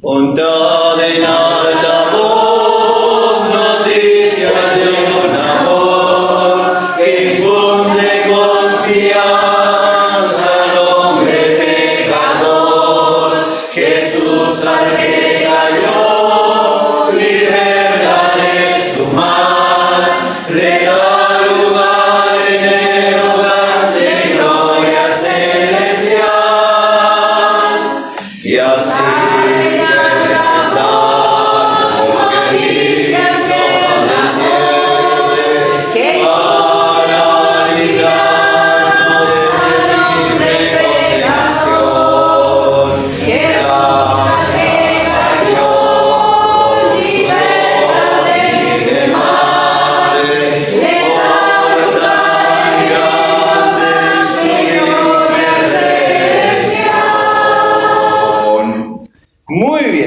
Contad en alta voz noticias de un amor que infunde confianza al hombre pecador. Jesús al que cayó, liberta de su mal, le da lugar en el hogar de gloria celestial. Y así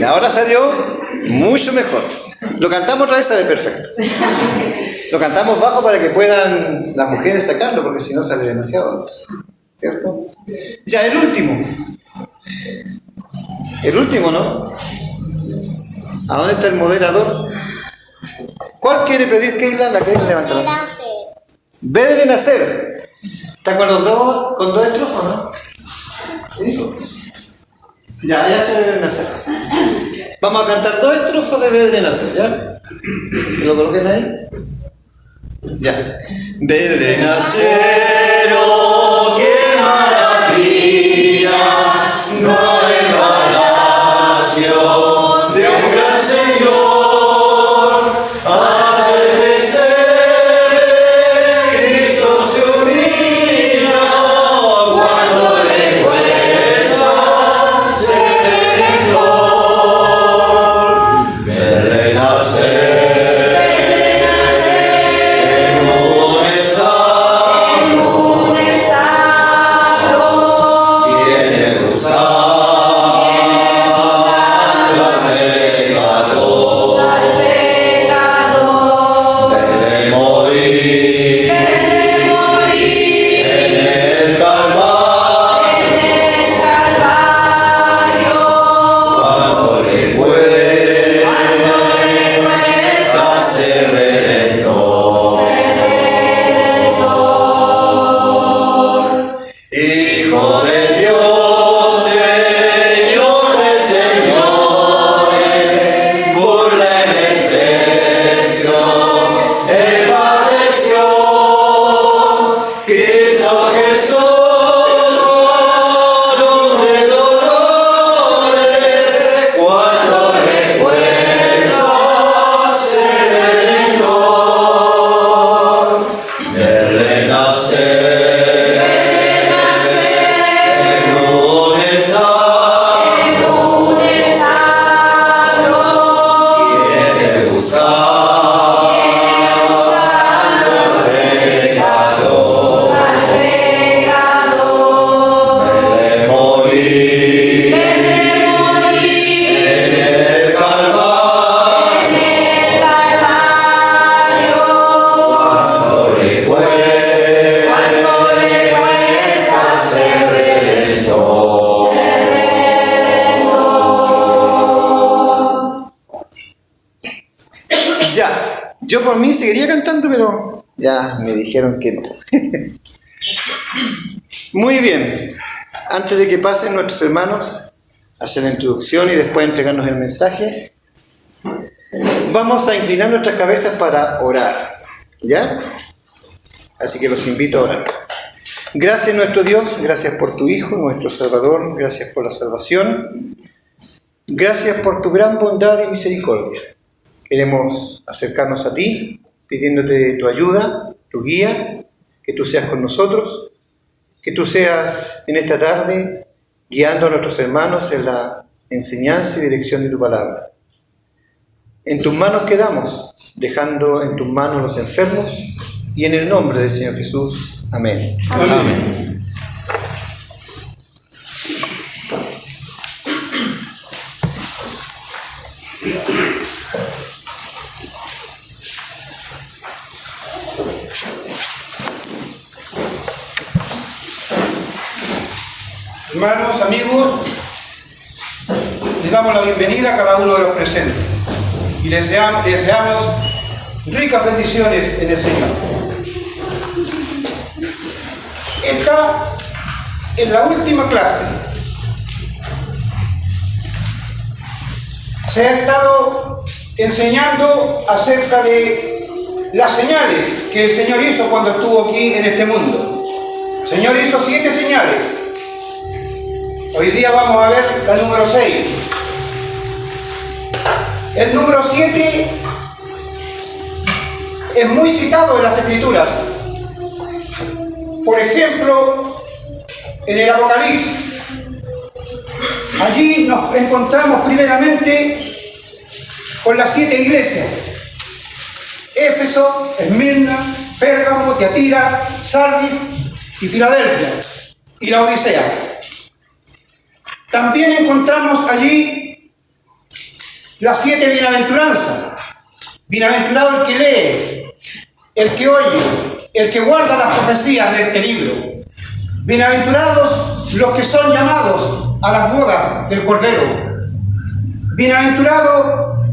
ahora salió mucho mejor. Lo cantamos otra vez, sale perfecto. Lo cantamos bajo para que puedan las mujeres sacarlo, porque si no sale demasiado, ¿cierto? Ya, el último. El último, ¿no? ¿A dónde está el moderador? ¿Cuál quiere pedir, Keila? La que levanta la mano. B de nacer. ¿Está con los dos, con dos estrofas, no? ¿Sí? Ya deben nacer. Vamos a cantar dos estrofas de B de nacer, ¿ya? ¿Que lo coloquen ahí? Ya. B de nacer, oh, qué maravilla, no hay palacio de un gran Señor, hasta el pesebre Cristo se humilla cuando le cuesta ser redentor. Verle nacer en un establo, viene buscando al pecador, verle morir en el Calvario, cuando le cuesta ser redentor. Hijo de Dios, Señor de señores, burla y desprecio, Él padeció. Cristo Jesús, varón de dolores, cuando le cuesta ser redentor. Verle nacer en un establo, viene buscando al pecador, verle morir en el Calvario, cuando le cuesta ser redentor. Ya, yo por mí seguiría cantando, pero ya me dijeron que no. Muy bien, antes de que pasen nuestros hermanos a hacer la introducción y después entregarnos el mensaje, vamos a inclinar nuestras cabezas para orar, ¿ya? Así que los invito a orar. Gracias nuestro Dios, gracias por tu Hijo, nuestro Salvador, gracias por la salvación, gracias por tu gran bondad y misericordia. Queremos acercarnos a ti, pidiéndote tu ayuda, tu guía, que tú seas con nosotros, que tú seas en esta tarde guiando a nuestros hermanos en la enseñanza y dirección de tu palabra. En tus manos quedamos, dejando en tus manos los enfermos, y en el nombre del Señor Jesús. Amén. Amén. Amén. Hermanos, amigos, les damos la bienvenida a cada uno de los presentes y les deseamos ricas bendiciones en el Señor. Esta es la última clase. Se ha estado enseñando acerca de las señales que el Señor hizo cuando estuvo aquí en este mundo. El Señor hizo 7 señales. Hoy día vamos a ver la número 6. El número 7 es muy citado en las Escrituras. Por ejemplo, en el Apocalipsis. Allí nos encontramos primeramente con las 7 iglesias: Éfeso, Esmirna, Pérgamo, Tiatira, Sardis y Filadelfia y la Odisea. También encontramos allí las 7 bienaventuranzas. Bienaventurado el que lee, el que oye, el que guarda las profecías de este libro. Bienaventurados los que son llamados a las bodas del Cordero. Bienaventurado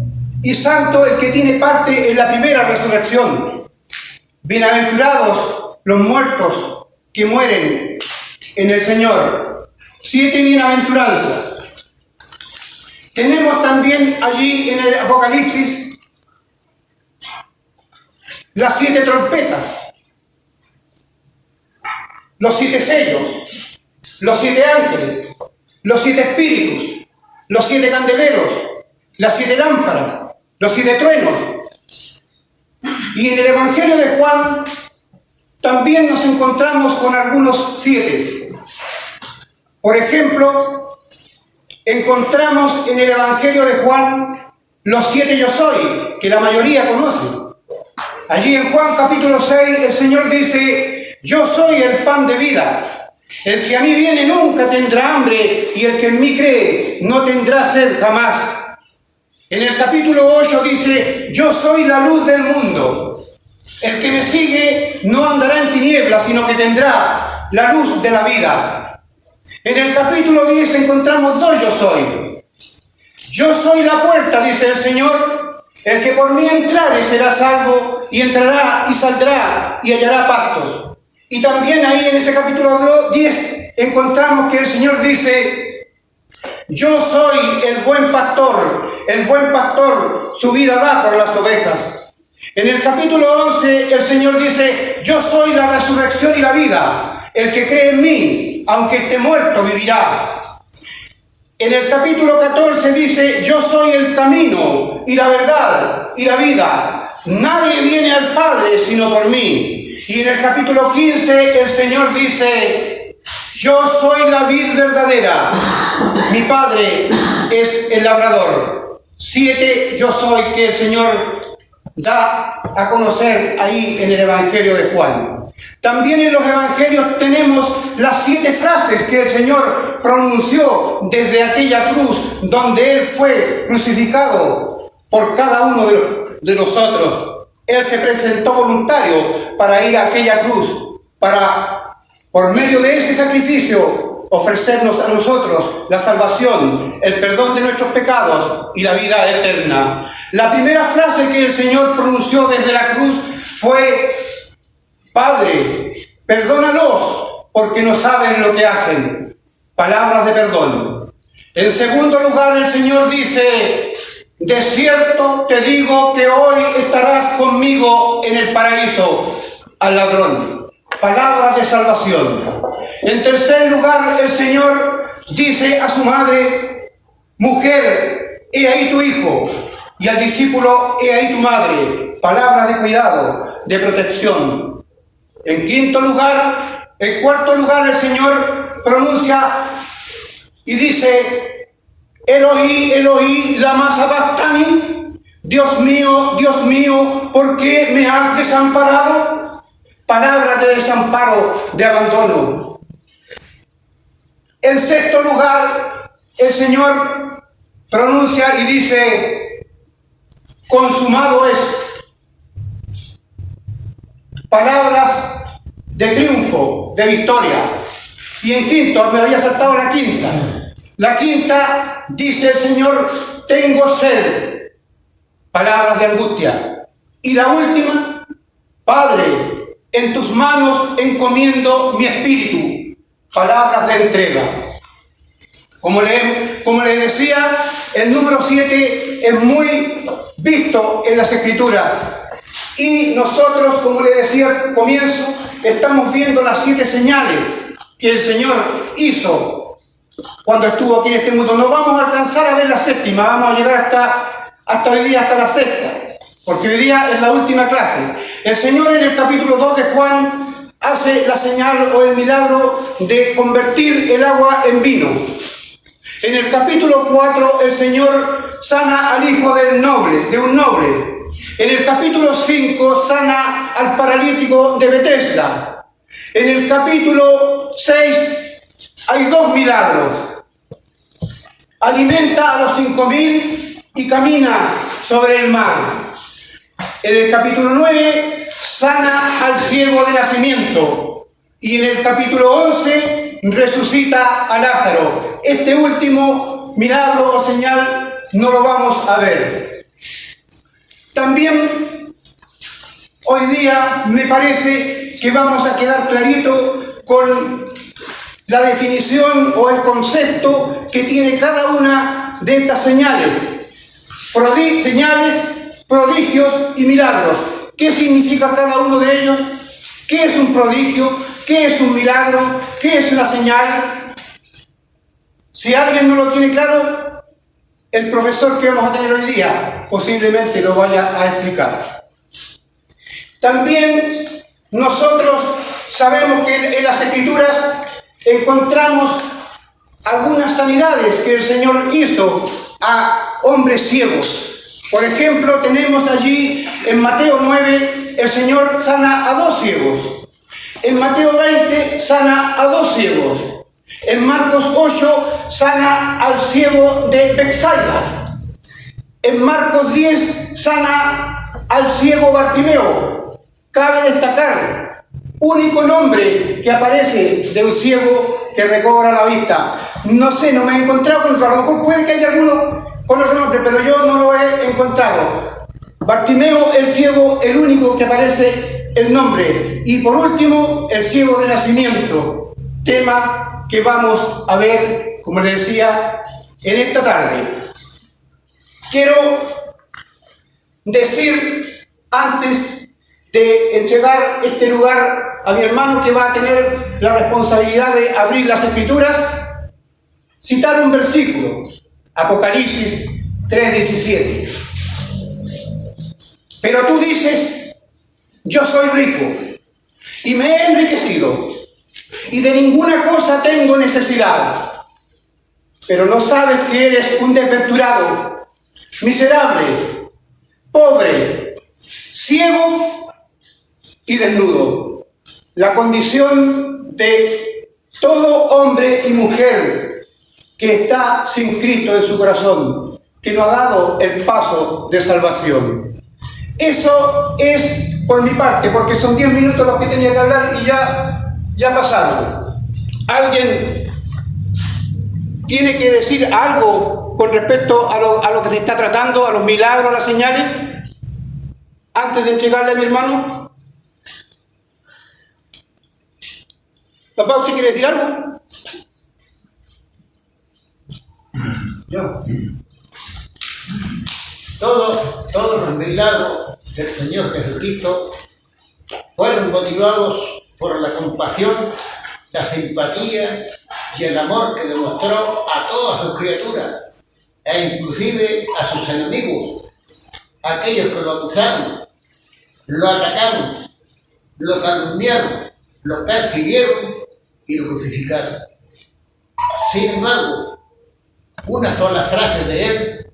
y santo el que tiene parte en la primera resurrección. Bienaventurados los muertos que mueren en el Señor. 7 bienaventuranzas. Tenemos también allí en el Apocalipsis las 7 trompetas, los 7 sellos, los 7 ángeles, los 7 espíritus, los 7 candeleros, las 7 lámparas, los 7 truenos. Y en el Evangelio de Juan también nos encontramos con algunos 7. Por ejemplo, encontramos en el Evangelio de Juan los 7 yo soy, que la mayoría conoce. Allí en Juan capítulo 6 el Señor dice: yo soy el pan de vida. El que a mí viene nunca tendrá hambre, y el que en mí cree no tendrá sed jamás. En el capítulo 8 dice: yo soy la luz del mundo. El que me sigue no andará en tinieblas, sino que tendrá la luz de la vida. En el capítulo 10 encontramos 2 yo soy. Yo soy la puerta, dice el Señor. El que por mí entrare será salvo, y entrará y saldrá y hallará pastos. Y también ahí en ese capítulo 10 encontramos que el Señor dice: yo soy el buen pastor su vida da por las ovejas. En el capítulo 11 el Señor dice: yo soy la resurrección y la vida. El que cree en mí, aunque esté muerto, vivirá. En el capítulo 14 dice: yo soy el camino y la verdad y la vida. Nadie viene al Padre sino por mí. Y en el capítulo 15 el Señor dice: yo soy la vid verdadera. Mi Padre es el labrador. 7 yo soy que el Señor da a conocer ahí en el Evangelio de Juan. También en los Evangelios tenemos las 7 frases que el Señor pronunció desde aquella cruz donde Él fue crucificado por cada uno de nosotros. Él se presentó voluntario para ir a aquella cruz, para, por medio de ese sacrificio, ofrecernos a nosotros la salvación, el perdón de nuestros pecados y la vida eterna. La primera frase que el Señor pronunció desde la cruz fue: Padre, perdónalos porque no saben lo que hacen. Palabras de perdón. En segundo lugar, el Señor dice: de cierto te digo que hoy estarás conmigo en el paraíso. Al ladrón. Palabras de salvación. En tercer lugar, el Señor dice a su madre: mujer, he ahí tu hijo. Y al discípulo: he ahí tu madre. Palabras de cuidado, de protección. En cuarto lugar, el Señor pronuncia y dice: Elohí, Elohí, lama sabactani. Dios mío, ¿por qué me has desamparado? Palabras de desamparo, de abandono. En sexto lugar, el Señor pronuncia y dice: consumado es. Palabras de triunfo, de victoria. Y en quinto, me había saltado la quinta. La quinta, dice el Señor, tengo sed. Palabras de angustia. Y la última, Padre, en tus manos encomiendo mi espíritu. Palabras de entrega. Como le decía, el número 7 es muy visto en las Escrituras. Y nosotros, como le decía al comienzo, estamos viendo las 7 señales que el Señor hizo cuando estuvo aquí en este mundo. No vamos a alcanzar a ver la séptima, vamos a llegar hasta hoy día, hasta la sexta, porque hoy día es la última clase. El Señor en el capítulo 2 de Juan hace la señal o el milagro de convertir el agua en vino. En el capítulo 4 el Señor sana al hijo de un noble. En el capítulo 5 sana al paralítico de Betesda. En el capítulo 6 hay 2 milagros. Alimenta a los 5.000 y camina sobre el mar. En el capítulo 9 sana al ciego de nacimiento. Y en el capítulo 11 resucita a Lázaro. Este último milagro o señal no lo vamos a ver. También hoy día me parece que vamos a quedar clarito con la definición o el concepto que tiene cada una de estas señales. Señales, prodigios y milagros. ¿Qué significa cada uno de ellos? ¿Qué es un prodigio? ¿Qué es un milagro? ¿Qué es una señal? Si alguien no lo tiene claro, el profesor que vamos a tener hoy día posiblemente lo vaya a explicar. También nosotros sabemos que en las Escrituras encontramos algunas sanidades que el Señor hizo a hombres ciegos. Por ejemplo, tenemos allí en Mateo 9, el Señor sana a 2 ciegos. En Mateo 20 sana a 2 ciegos. En Marcos 8 sana al ciego de Betsaida. En Marcos 10 sana al ciego Bartimeo. Cabe destacar, único nombre que aparece de un ciego que recobra la vista. No sé, no me he encontrado con otro. A lo mejor puede que haya alguno con otro nombre, pero yo no lo he encontrado. Bartimeo, el ciego, el único que aparece el nombre. Y por último, el ciego de nacimiento. Tema que vamos a ver, como les decía, en esta tarde. Quiero decir, antes de entregar este lugar a mi hermano que va a tener la responsabilidad de abrir las Escrituras, citar un versículo, Apocalipsis 3:17. Pero tú dices, yo soy rico y me he enriquecido y de ninguna cosa tengo necesidad, pero no sabes que eres un desventurado, miserable, pobre, ciego y desnudo. La condición de todo hombre y mujer que está sin Cristo en su corazón, que no ha dado el paso de salvación. Eso es por mi parte, porque son 10 minutos los que tenía que hablar y ya pasaron. ¿Alguien tiene que decir algo con respecto a lo que se está tratando, a los milagros, a las señales, antes de entregarle a mi hermano? Papá, ¿usted quiere decir algo? Yo. Todos los milagros del Señor Jesucristo fueron motivados por la compasión, la simpatía y el amor que demostró a todas sus criaturas, e inclusive a sus enemigos, aquellos que lo acusaron, lo atacaron, lo calumniaron, lo persiguieron y lo crucificaron. Sin embargo, una sola frase de él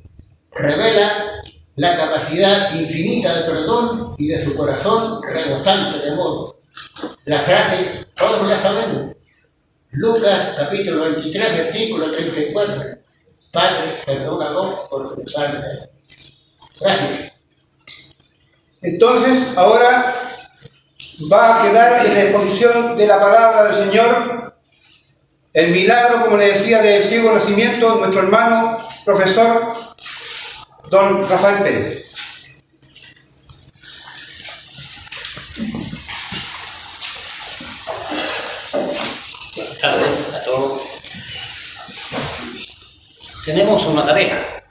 revela la capacidad infinita de perdón y de su corazón rebosante de amor. La frase, todos la sabemos. Lucas capítulo 23, versículo 34. Padre, perdónalos porque saben. Gracias. Entonces, ahora va a quedar en la exposición de la palabra del Señor El milagro, como le decía, del ciego nacimiento, nuestro hermano, profesor, don Rafael Pérez. Buenas tardes a todos. Tenemos una tarea.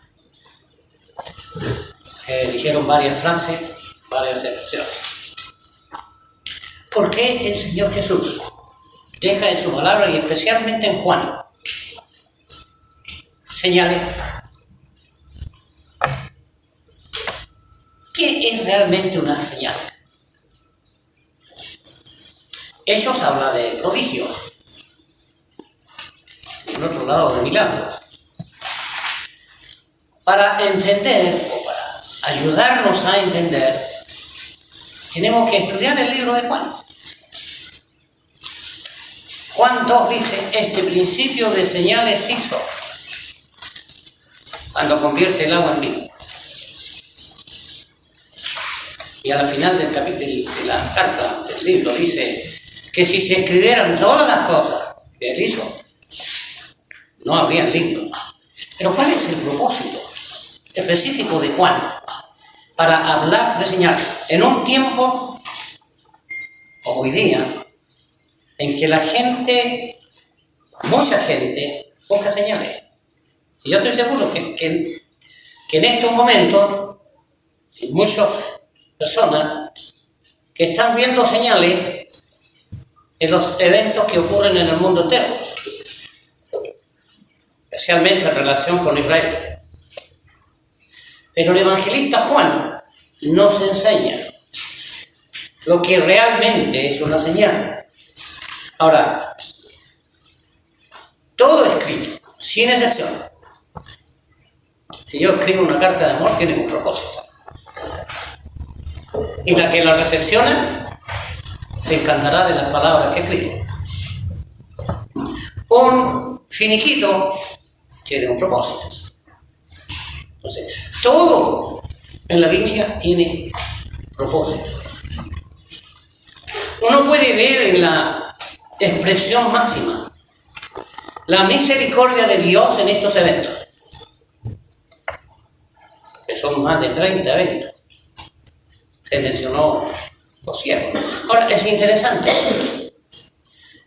Dijeron varias frases, varias expresiones. ¿Por qué el Señor Jesús deja en su palabra, y especialmente en Juan, señales? ¿Qué es realmente una señal? Ellos hablan de prodigios, en otro lado de milagros. Para entender, o para ayudarnos a entender, tenemos que estudiar el libro de Juan. Juan 2 dice, este principio de señales hizo cuando convierte el agua en vino. Y al final del capítulo de la carta del libro dice que si se escribieran todas las cosas que él hizo, no habrían libros. Pero ¿cuál es el propósito específico de Juan para hablar de señales? En un tiempo, como hoy día, en que la gente, mucha gente, busca señales. Y yo estoy seguro que en estos momentos hay muchas personas que están viendo señales en los eventos que ocurren en el mundo entero, especialmente en relación con Israel. Pero el evangelista Juan nos enseña lo que realmente es una señal. Ahora, todo escrito, sin excepción. Si yo escribo una carta de amor, tiene un propósito. Y la que la recepciona se encantará de las palabras que escribo. Un finiquito tiene un propósito. Entonces, todo en la Biblia tiene propósito. Uno puede ver en la expresión máxima la misericordia de Dios en estos eventos, que son más de 30 eventos. Se mencionó los ciegos. Ahora, es interesante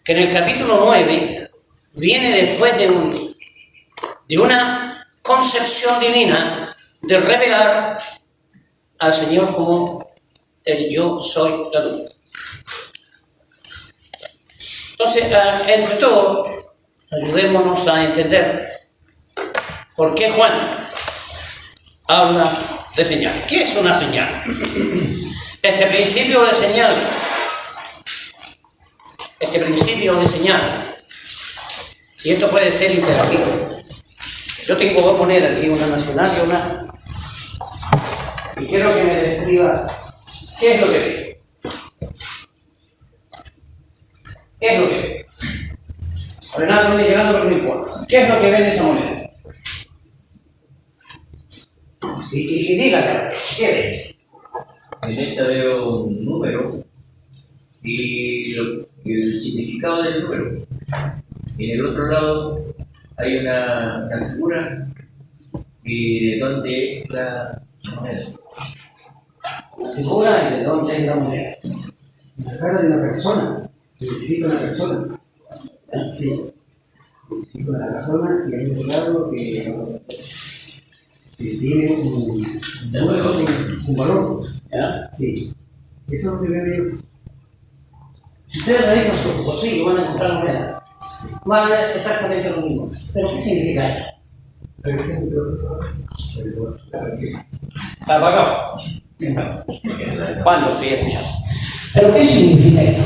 que en el capítulo 9 viene después de una concepción divina de revelar al Señor como el yo soy la luz. Entonces, entre todo, ayudémonos a entender por qué Juan habla de señal. ¿Qué es una señal? Este principio de señal, y esto puede ser interactivo. Yo voy a poner aquí una nacional y una, y quiero que me describa qué es lo que ve. ¿Qué es lo que ve? Ordenado, no llegando, pero no importa. ¿Qué es lo que ve en esa moneda? Y dígale, ¿qué ves? En esta veo un número y el significado del número. Y en el otro lado hay una figura y de dónde es la moneda. La figura y de dónde es la moneda. La cara de una persona, identifica una persona. Sí, identifica una persona y hay un lado que tiene un valor. ¿Ya? Sí, eso es lo que veo yo. Si ustedes realizan sus bolsillos, van a encontrar moneda. Van a ver exactamente lo mismo. ¿Pero qué significa esto? Está apagado. ¿Cuándo? Sí, escuchamos. ¿Pero qué significa esto?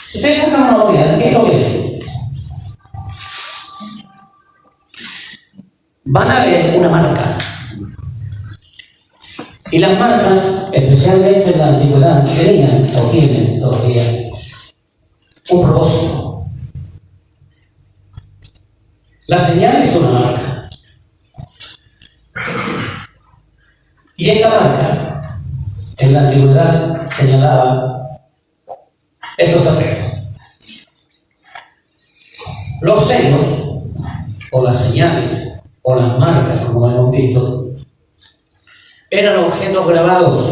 Si ustedes sacan una moneda, ¿qué es lo que es? Van a ver una marca. Y las marcas, especialmente en la antigüedad, tenían o tienen todavía un propósito. La señal es una marca. Y esta marca, en la antigüedad, señalaba estos aspectos. Los sellos, o las señales, o las marcas, como hemos visto, eran objetos grabados,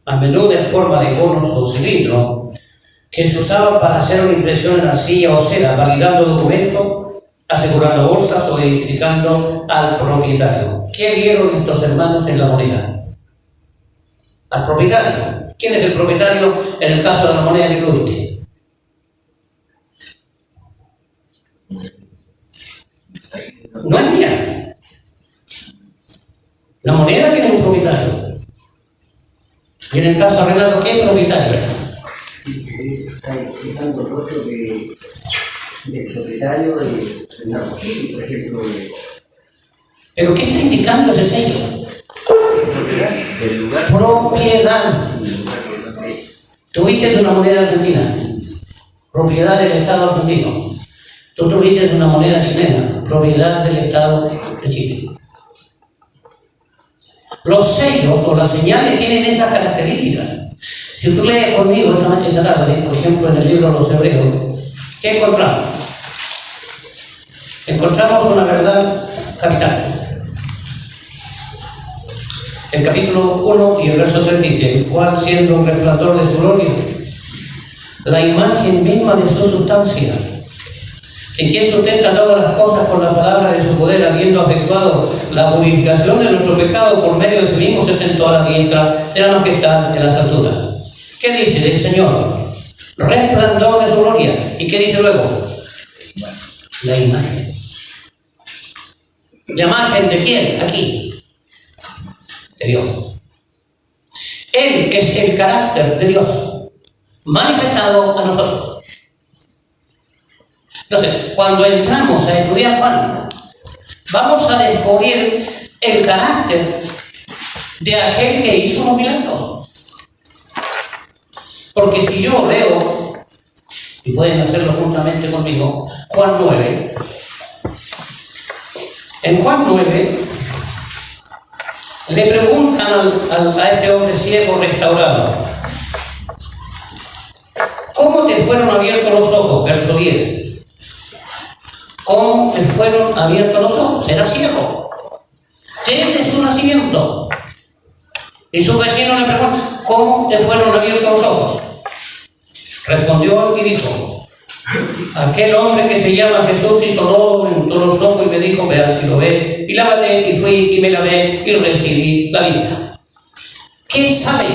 a menudo en forma de conos o cilindros, que se usaban para hacer una impresión en arcilla o cera, validando documentos, asegurando bolsas o identificando al propietario. ¿Qué vieron estos hermanos en la moneda? Al propietario. ¿Quién es el propietario en el caso de la moneda que tuviste? No es mía. La moneda tiene un propietario. Y en el caso de Renato, ¿qué propietario? Está explicando el rostro del propietario de Renato, por ejemplo. ¿Pero qué está indicando ese sello? Del lugar. Propiedad. Tuviste una moneda argentina, propiedad del Estado argentino. Tú tuviste una moneda chilena, propiedad del Estado de Chile. Los sellos o las señales tienen esas características. Si tú lees conmigo esta tarde, por ejemplo en el libro de los Hebreos, ¿qué encontramos? Encontramos una verdad capital. El capítulo 1 y el verso 3 dice: el cual, siendo un resplandor de su gloria, la imagen misma de su sustancia, en quien sustenta todas las cosas por la palabra de su poder, habiendo efectuado la purificación de nuestro pecado por medio de sí mismo, se sentó a la diestra de la majestad en las alturas. ¿Qué dice del Señor? Resplandor de su gloria. ¿Y qué dice luego? La imagen. ¿La imagen de quién? Aquí. De Dios. Él es el carácter de Dios manifestado a nosotros. Entonces, cuando entramos a estudiar Juan, vamos a descubrir el carácter de aquel que hizo los milagros. Porque si yo leo, y pueden hacerlo juntamente conmigo, Juan 9, en Juan 9, le preguntan a este hombre ciego restaurado: ¿cómo te fueron abiertos los ojos? Verso 10. ¿Cómo te fueron abiertos los ojos? Era ciego. Desde su nacimiento. Y su vecino le pregunta: ¿cómo te fueron abiertos los ojos? Respondió y dijo: aquel hombre que se llama Jesús hizo lodo en todos los ojos y me dijo: ve al Siloé y lávate, y fui y me lavé y recibí la vida. ¿Qué sabe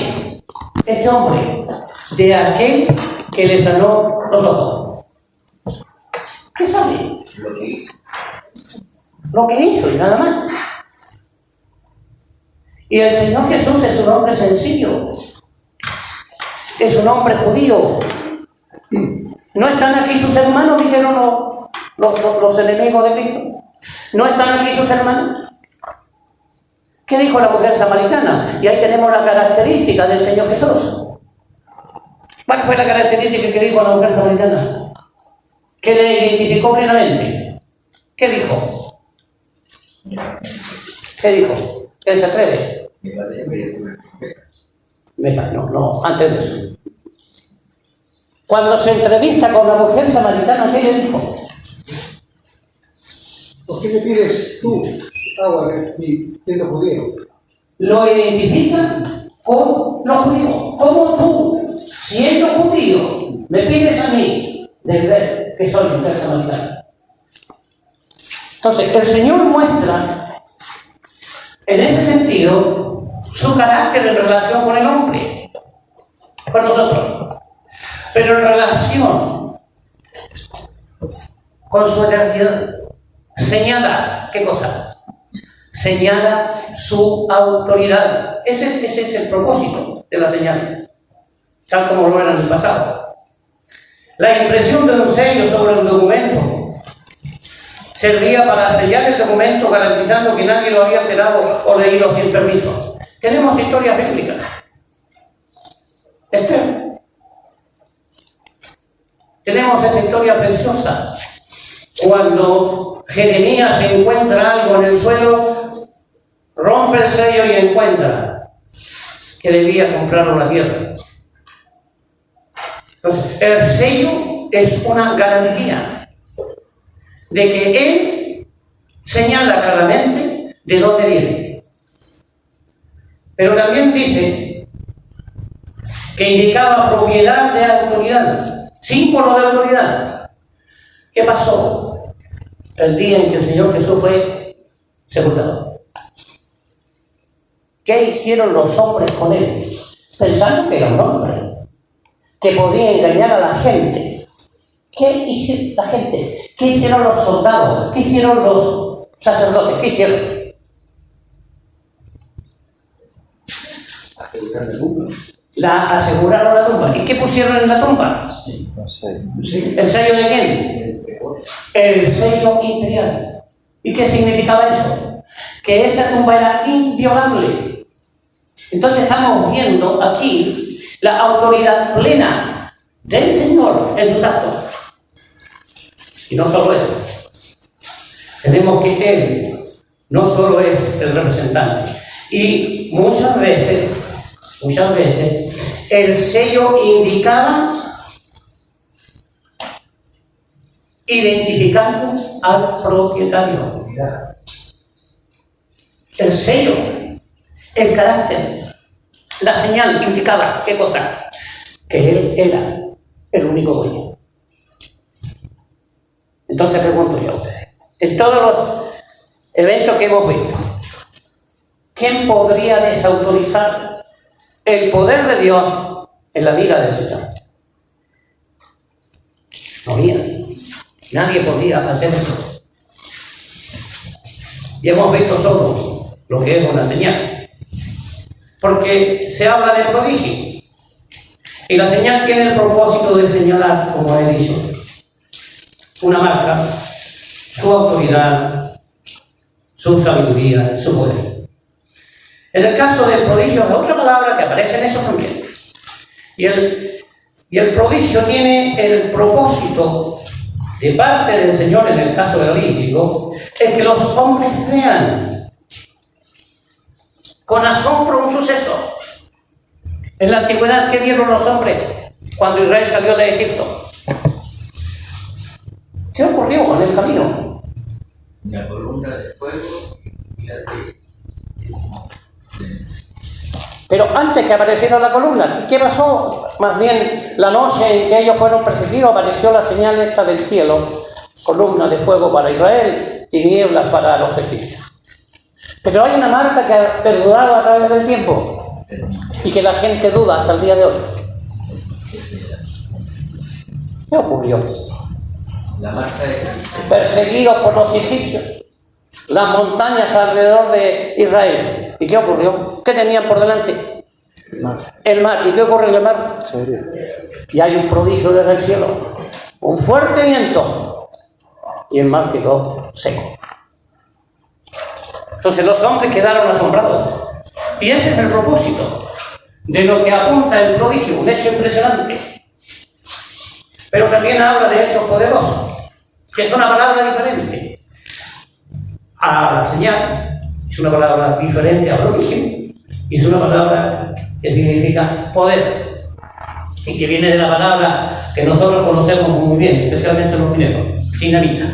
este hombre de aquel que le sanó los ojos? ¿Qué sabe? Lo que hizo. Lo que hizo y nada más. Y el Señor Jesús es un hombre sencillo, es un hombre judío. No están aquí sus hermanos, dijeron los enemigos de Cristo. No están aquí sus hermanos. ¿Qué dijo la mujer samaritana? Y ahí tenemos la característica del Señor Jesús. ¿Cuál fue la característica que dijo la mujer samaritana? Que le identificó plenamente. ¿Qué dijo? ¿Qué dijo? ¿Qué se atreve? No, antes de eso. Cuando se entrevista con la mujer samaritana, ¿qué le dijo? ¿Por qué me pides tú agua siendo judío? Lo identifica con los judíos. ¿Cómo tú, siendo judío, me pides a mí de ver que soy mujer samaritana? Entonces, el Señor muestra en ese sentido su carácter en relación con el hombre, con nosotros, pero en relación con su eternidad señala, ¿qué cosa? Señala su autoridad. Ese es el propósito de la señal, tal como lo era en el pasado. La impresión de un sello sobre un documento servía para sellar el documento, garantizando que nadie lo había alterado o leído sin permiso. Tenemos historias bíblicas. Tenemos esa historia preciosa. Cuando Jeremías encuentra algo en el suelo, rompe el sello y encuentra que debía comprarlo la tierra. Entonces, el sello es una garantía de que él señala claramente de dónde viene. Pero también dice que indicaba propiedad de autoridad, símbolo de autoridad. ¿Qué pasó el día en que el Señor Jesús fue sepultado? ¿Qué hicieron los hombres con él? Pensando que era un hombre, que podía engañar a la gente. ¿Qué hizo la gente? ¿Qué hicieron los soldados? ¿Qué hicieron los sacerdotes? ¿Qué hicieron? Aseguraron la tumba. ¿Y qué pusieron en la tumba? Sí, no sé. ¿El sello de quién? El sello imperial. ¿Y qué significaba eso? Que esa tumba era inviolable. Entonces estamos viendo aquí la autoridad plena del Señor en sus actos. Y no solo eso. Tenemos que Él no solo es el representante. Y muchas veces, el sello indicaba identificando al propietario. El sello, el carácter, la señal indicaba, ¿qué cosa? Que él era el único dueño. Entonces pregunto yo a ustedes, en todos los eventos que hemos visto, ¿quién podría desautorizar el poder de Dios en la vida del Señor? No había. Nadie podía hacer eso. Y hemos visto solo lo que es una señal. Porque se habla de prodigio. Y la señal tiene el propósito de señalar, como he dicho, una marca, su autoridad, su sabiduría, su poder. En el caso del prodigio es otra palabra que aparece en eso también. Y el prodigio tiene el propósito de parte del Señor, en el caso del olímpico, es que los hombres vean con asombro un suceso. En la antigüedad, ¿qué vieron los hombres cuando Israel salió de Egipto? ¿Qué ocurrió en el camino? Una columna de fuego y la de... Pero antes que apareciera la columna, ¿qué pasó? Más bien, la noche en que ellos fueron perseguidos, apareció la señal esta del cielo, columna de fuego para Israel, tinieblas para los egipcios. Pero hay una marca que ha perdurado a través del tiempo y que la gente duda hasta el día de hoy. ¿Qué ocurrió? La marca de... Perseguidos por los egipcios, las montañas alrededor de Israel. ¿Y qué ocurrió? ¿Qué tenían por delante? El mar. ¿Y qué ocurre en el mar? Y hay un prodigio desde el cielo, un fuerte viento, y el mar quedó seco. Entonces los hombres quedaron asombrados. Y ese es el propósito de lo que apunta el prodigio, un hecho impresionante. Pero también habla de hechos poderosos, que es una palabra diferente a la señal. Es una palabra diferente a prodigio y es una palabra que significa poder y que viene de la palabra que nosotros conocemos muy bien, especialmente los mineros, dinamita.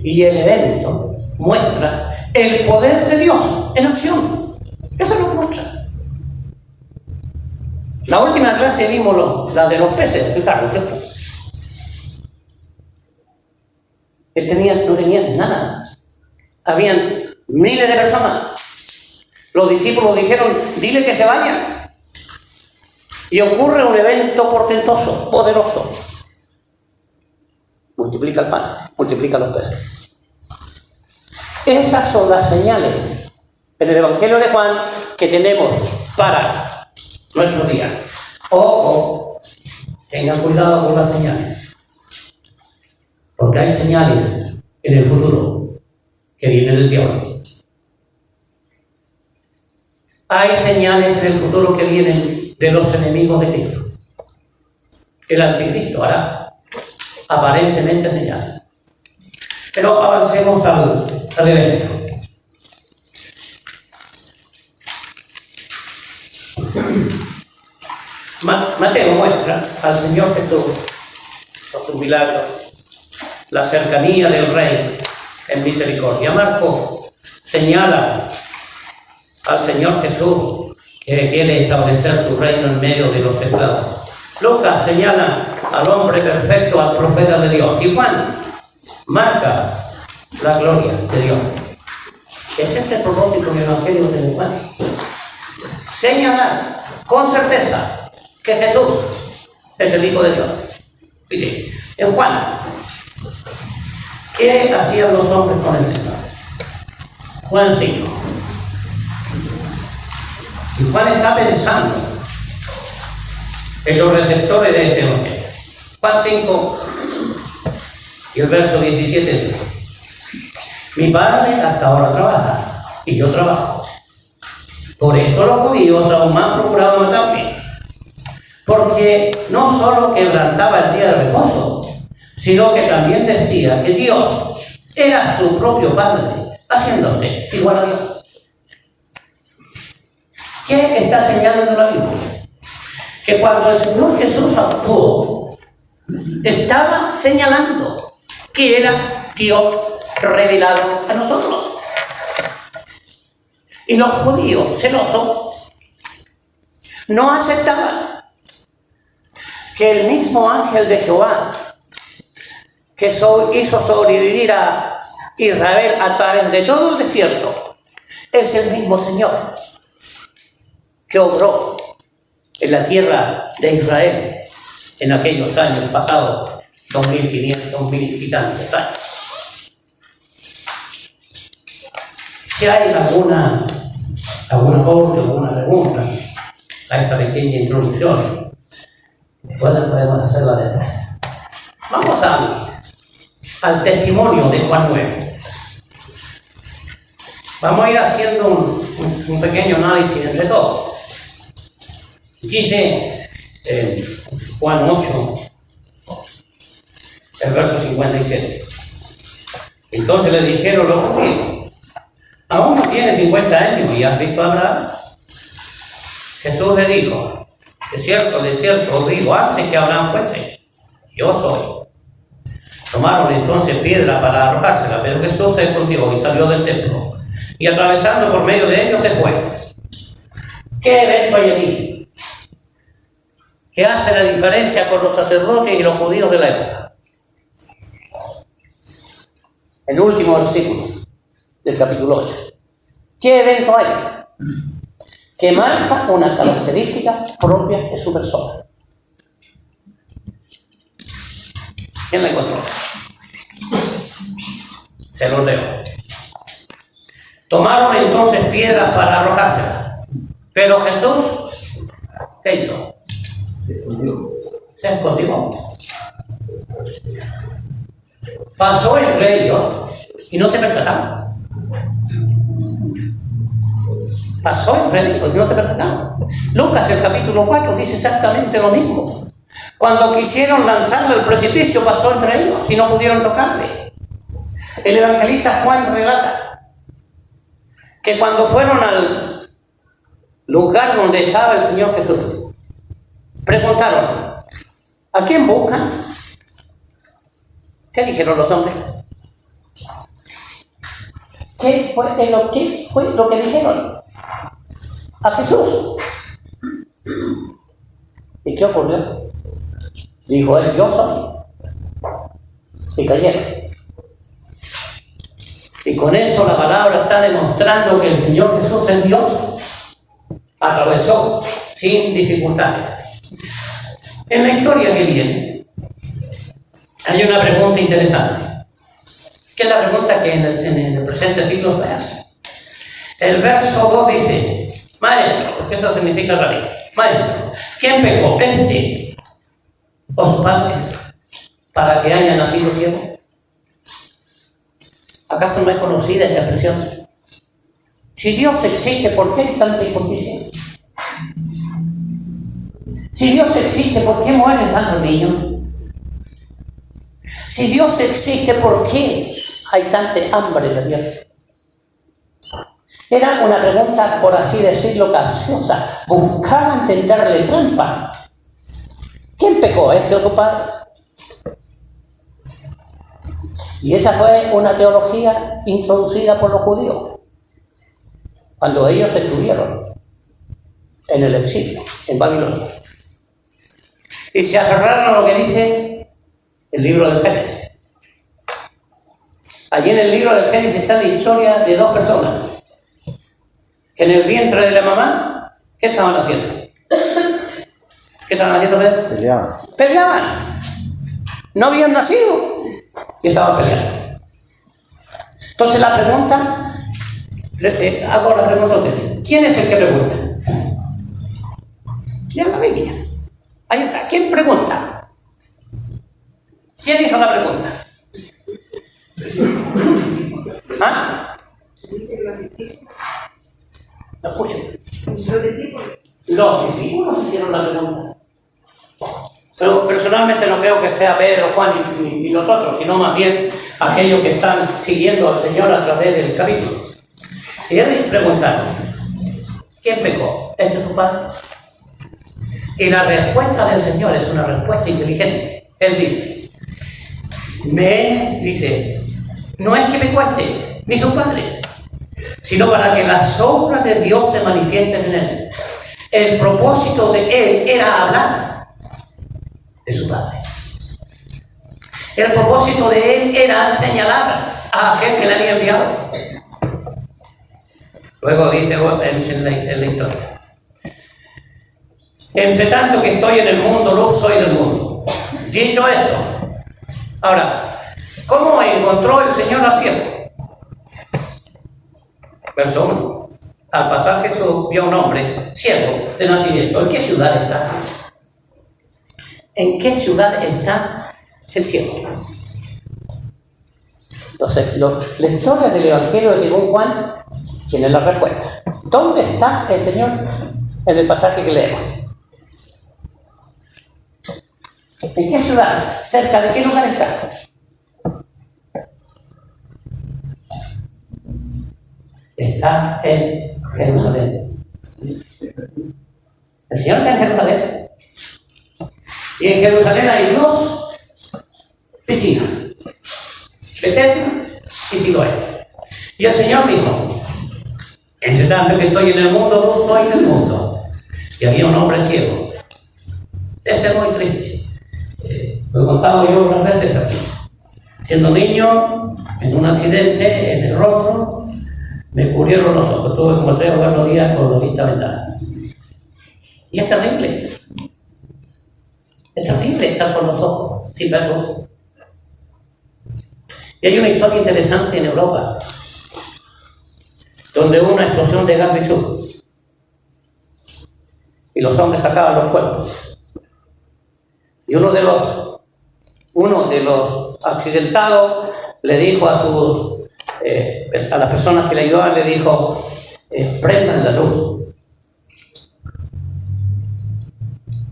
Y el evento muestra el poder de Dios en acción. Eso es lo que muestra. La última clase vimos la de los peces, Ricardo, ¿cierto? No tenían nada. Habían miles de personas. Los discípulos dijeron, dile que se vayan. Y ocurre un evento portentoso, poderoso. Multiplica el pan, multiplica los peces. Esas son las señales en el Evangelio de Juan que tenemos para nuestro día. Ojo, tengan cuidado con las señales. Porque hay señales en el futuro que vienen del diablo. Hay señales en el futuro que vienen de los enemigos de Cristo. El anticristo hará aparentemente señales. Pero avancemos al evento. Mateo muestra al Señor Jesús con sus milagros, la cercanía del Rey en misericordia. Marcos señala al Señor Jesús que quiere establecer su reino en medio de los esclavos. Lucas señala al hombre perfecto, al profeta de Dios. Y Juan marca la gloria de Dios. Ese es el propósito del Evangelio de Juan. Señalar con certeza que Jesús es el Hijo de Dios. Mire, en Juan, ¿qué hacían los hombres con el Señor? Juan 5. Y Juan está pensando en los receptores de este Evangelio. Juan 5 y el verso 17 dice: mi padre hasta ahora trabaja y yo trabajo. Por esto los judíos aún más procuraban matarme, porque no solo quebrantaba el día de reposo, sino que también decía que Dios era su propio Padre, haciéndose igual a Dios. ¿Qué está señalando la Biblia? Que cuando el Señor Jesús actuó, estaba señalando que era Dios revelado a nosotros. Y los judíos celosos no aceptaban que el mismo ángel de Jehová que hizo sobrevivir a Israel a través de todo el desierto es el mismo Señor que obró en la tierra de Israel en aquellos años pasados, 2500, 2000 y tantos años. Si hay alguna aporte, alguna pregunta a esta pequeña introducción, podemos hacerla después. Vamos al testimonio de Juan 9. Vamos a ir haciendo un pequeño análisis entre todos. Dice Juan 8, el verso 57. Entonces le dijeron los judíos: ¿aún no tiene 50 años y has visto a Abraham? Jesús le dijo: de cierto os digo, antes que Abraham fuese, yo soy. Tomaron entonces piedra para arrojársela, pero Jesús se escondió y salió del templo, y atravesando por medio de ellos se fue. ¿Qué evento hay aquí que hace la diferencia con los sacerdotes y los judíos de la época? El último versículo del capítulo 8. ¿Qué evento hay que marca una característica propia de su persona? ¿Quién la encontró? Se lo leo. Tomaron entonces piedras para arrojárselas, pero Jesús, ¿qué hizo? Se escondió. Pasó entre ellos y no se percataron. Pasó entre ellos y no se percataron. Lucas, el capítulo 4, dice exactamente lo mismo. Cuando quisieron lanzarle al precipicio, pasó entre ellos y no pudieron tocarle. El evangelista Juan relata que cuando fueron al lugar donde estaba el Señor Jesús, preguntaron: ¿a quién buscan? ¿Qué dijeron los hombres? ¿Qué fue lo que dijeron? A Jesús. ¿Y qué ocurrió? Dijo él: yo soy. Y cayeron. Y con eso la palabra está demostrando que el Señor Jesús es Dios. Atravesó sin dificultad. En la historia que viene hay una pregunta interesante, que es la pregunta que en el presente siglo se hace. El verso 2 dice: maestro, porque eso significa rabí, maestro, ¿quién pecó, este o su padre, para que haya nacido ciego? ¿Acaso no es conocida esta expresión? Si Dios existe, ¿por qué hay tanta injusticia? Si Dios existe, ¿por qué mueren tantos niños? Si Dios existe, ¿por qué hay tanta hambre en la tierra? Era una pregunta, por así decirlo, capciosa. Buscaban tentarle trampa. ¿Quién pecó, este o su padre? Y esa fue una teología introducida por los judíos cuando ellos estuvieron en el exilio, en Babilonia. Y se aferraron a lo que dice el libro del Génesis. Allí en el libro del Génesis está la historia de dos personas que en el vientre de la mamá, ¿qué estaban haciendo? ¿Qué estaban haciendo? Peleaban. Peleaban. No habían nacido y estaban peleando. Entonces la pregunta, hago la pregunta a ustedes. ¿Quién es el que pregunta? Ya la Biblia. Ahí está. ¿Quién pregunta? ¿Quién hizo la pregunta? ¿Ah? ¿Lo escucho? Los discípulos hicieron la pregunta. Pero personalmente no creo que sea Pedro, Juan y nosotros, sino más bien aquellos que están siguiendo al Señor a través del capítulo. Y ellos preguntaron, ¿quién pecó? ¿Es su padre? Y la respuesta del Señor es una respuesta inteligente. Él dice, no es que me cueste, ni su padre, sino para que las obras de Dios se manifiesten en él. El propósito de él era hablar de su padre. El propósito de él era señalar a aquel que le había enviado. Luego dice en la historia, entre tanto que estoy en el mundo, luz soy del mundo. Dicho esto, ahora, ¿cómo encontró el Señor al cielo? Verso 1. Al pasar Jesús vio a un hombre ciego de nacimiento. ¿En qué ciudad está? ¿En qué ciudad está el cielo? Entonces, los lectores del Evangelio de según Juan tienen la respuesta. ¿Dónde está el Señor en el pasaje que leemos? ¿En qué ciudad? ¿Cerca de qué lugar está? Está en Jerusalén. El Señor está en Jerusalén. Y en Jerusalén hay dos piscinas, Betesda y Siloé. Y el Señor dijo, entre tanto que estoy en el mundo, no soy del mundo. Y había un hombre ciego. Ese es muy triste. Lo he contado yo unas veces aquí. Siendo niño, en un accidente en el rostro, me cubrieron los ojos. Tuve como 3 o 4 días con la vista vendada. Y es terrible. Es terrible estar con los ojos sin ver luz. Y hay una historia interesante en Europa, donde hubo una explosión de gas visú y los hombres sacaban los cuerpos. Y uno de los accidentados le dijo a las personas que le ayudaban, le dijo, prendan la luz.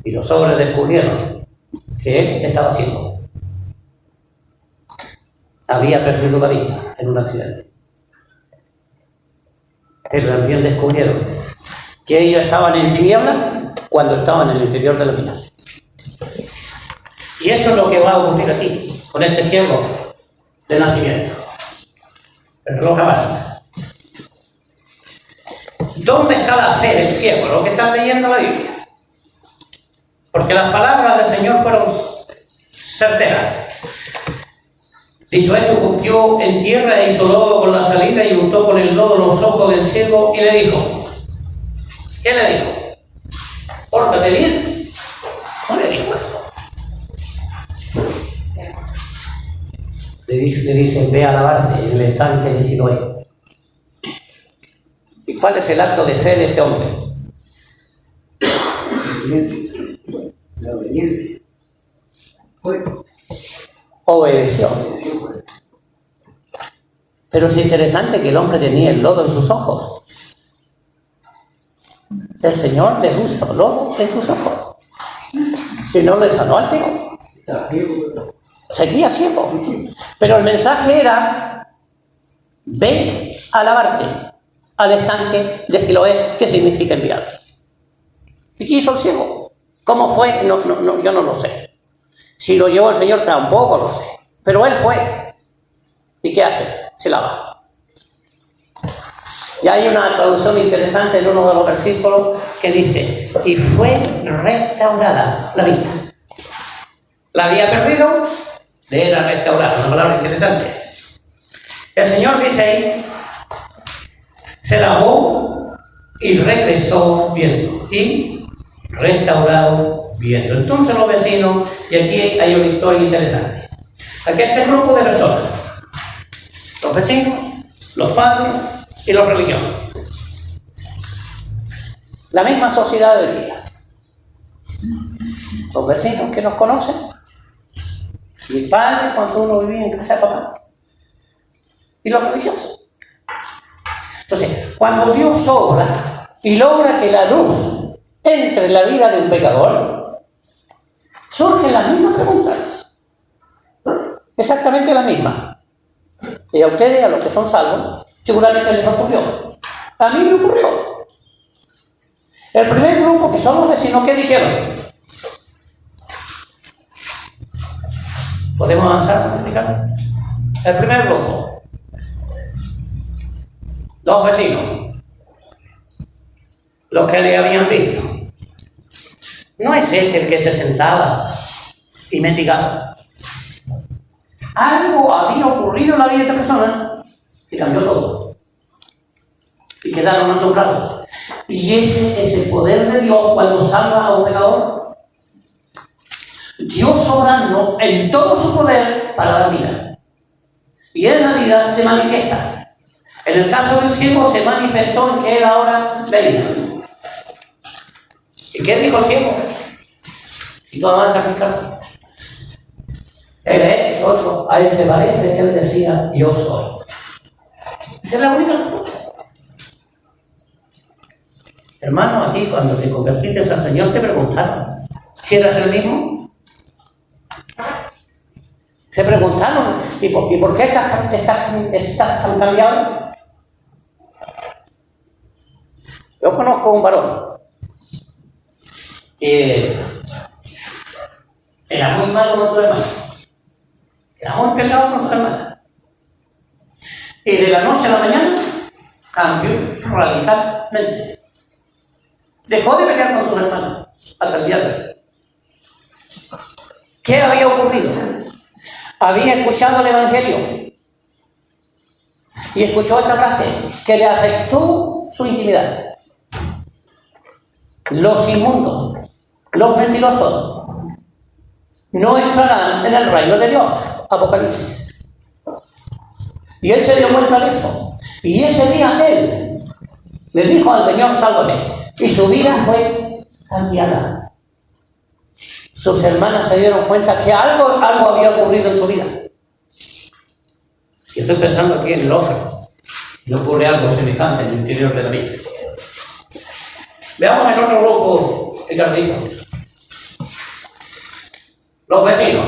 Y los hombres descubrieron que él estaba ciego. Había perdido la vista en un accidente. Pero también descubrieron que ellos estaban en tinieblas cuando estaban en el interior de la mina. Y eso es lo que va a ocurrir aquí, con este ciego de nacimiento. El reloj avanza. ¿Dónde está la fe del ciego? Lo que están leyendo la Biblia. Porque las palabras del Señor fueron certeras. Dicho esto, cumplió en tierra e hizo lodo con la saliva y untó con el lodo los ojos del ciego y le dijo, ¿qué le dijo? Pórtate bien. No le dijo eso. Le dice, ve a lavarte en el estanque de Siloé. ¿Y cuál es el acto de fe de este hombre? La obediencia. Obedeció. Pero es interesante que el hombre tenía el lodo en sus ojos. El Señor le puso lodo en sus ojos. Y no le sanó al ciego. Seguía ciego. Pero el mensaje era, ven a lavarte al estanque de Siloé, que significa enviado. ¿Y qué hizo el ciego? ¿Cómo fue? No, yo no lo sé. Si lo llevó el Señor tampoco lo sé. Pero él fue. ¿Y qué hace? Se lava. Y hay una traducción interesante en uno de los versículos que dice, y fue restaurada la vista. La había perdido, de era restaurada, una palabra interesante. El Señor dice ahí, se lavó y regresó viendo, y restaurado viendo. Entonces los vecinos, y aquí hay una historia interesante. Aquí hay tres grupos de personas, los vecinos, los padres y los religiosos. La misma sociedad del día. Los vecinos que nos conocen, y el padre cuando uno vivía en casa de papá, y los religiosos. Entonces, cuando Dios obra y logra que la luz entre en la vida de un pecador, surge la misma pregunta. Exactamente la misma. Y a ustedes, a los que son salvos, seguramente les ocurrió. A mí me ocurrió. El primer grupo, que son los vecinos, ¿qué dijeron? ¿Podemos avanzar? El primer grupo. Los vecinos. Los que le habían visto. No es este el que se sentaba y mendigaba. Algo había ocurrido en la vida de esta persona y cambió todo. Y quedaron asombrados. Y ese es el poder de Dios cuando salva a un pecador. Dios obrando en todo su poder para dar vida. Y en la vida se manifiesta. En el caso del ciego se manifestó en que él ahora veía. ¿Y qué dijo el ciego? Y todo van a sacrificar. Él es otro, a él se parece, él decía, yo soy. Esa es la única cosa. Hermano, a ti cuando te convertiste al Señor te preguntaron si eras el mismo. Se preguntaron, ¿y por qué estás tan cambiado? Yo conozco un varón que era muy malo con su hermana. Era muy peleado con su hermana. Y de la noche a la mañana cambió radicalmente. Dejó de pelear con sus hermanos hasta el día de hoy. ¿Qué había ocurrido? Había escuchado el Evangelio y escuchó esta frase que le afectó su intimidad. Los inmundos, los mentirosos, no entrarán en el reino de Dios. Apocalipsis. Y él se dio cuenta de eso. Y ese día él le dijo al Señor, sálvame. Y su vida fue cambiada. Sus hermanas se dieron cuenta que algo había ocurrido en su vida. Y estoy pensando aquí en el hombre. Y ocurre algo semejante en el interior de la vida. Veamos el otro grupo de carditos. Los vecinos.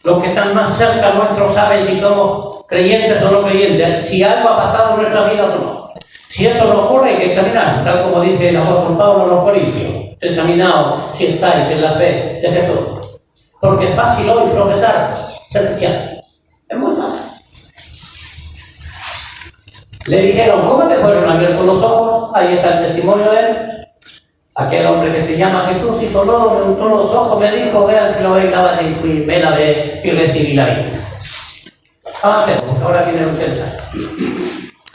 Los que están más cerca nuestros saben si somos creyentes o no creyentes. Si algo ha pasado en nuestra vida o no. Si eso no ocurre, hay que examinar, tal como dice el apóstol Pablo a los Corintios. Examinaos si estáis en la fe de Jesús. Porque es fácil hoy profesar ser cristiano. Es muy fácil. Le dijeron, ¿cómo te fueron abiertos los ojos? Ahí está el testimonio de él. Aquel hombre que se llama Jesús hizo lodo, me untó los ojos, me dijo, vean si lo veis, lávate y fui, me lavé y recibí la vida. Avancemos, ahora viene un pensar.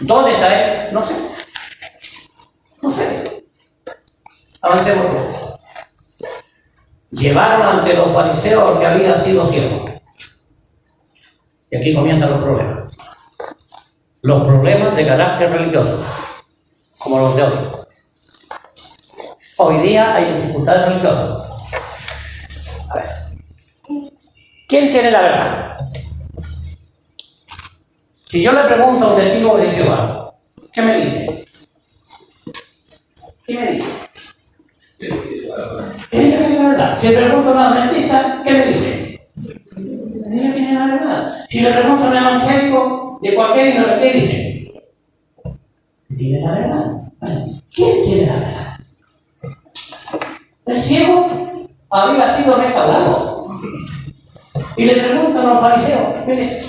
¿Dónde está él? No sé. No sé. Avancemos. Llevaron ante los fariseos que había sido ciego. Y aquí comienzan los problemas. Los problemas de carácter religioso, como los de hoy. Hoy día hay dificultades religiosas. A ver. ¿Quién tiene la verdad? Si yo le pregunto a un testigo de Jehová, ¿qué me dice? ¿Qué me dice? ¿Quién tiene la verdad? Si le pregunto a un adventista, ¿qué me dice? ¿Quién tiene la verdad? Si le pregunto a un evangélico de cualquier índole, ¿qué dice? ¿Tiene la verdad? ¿Quién tiene la verdad? El ciego había sido restaurado. Y le preguntan a los fariseos, mire,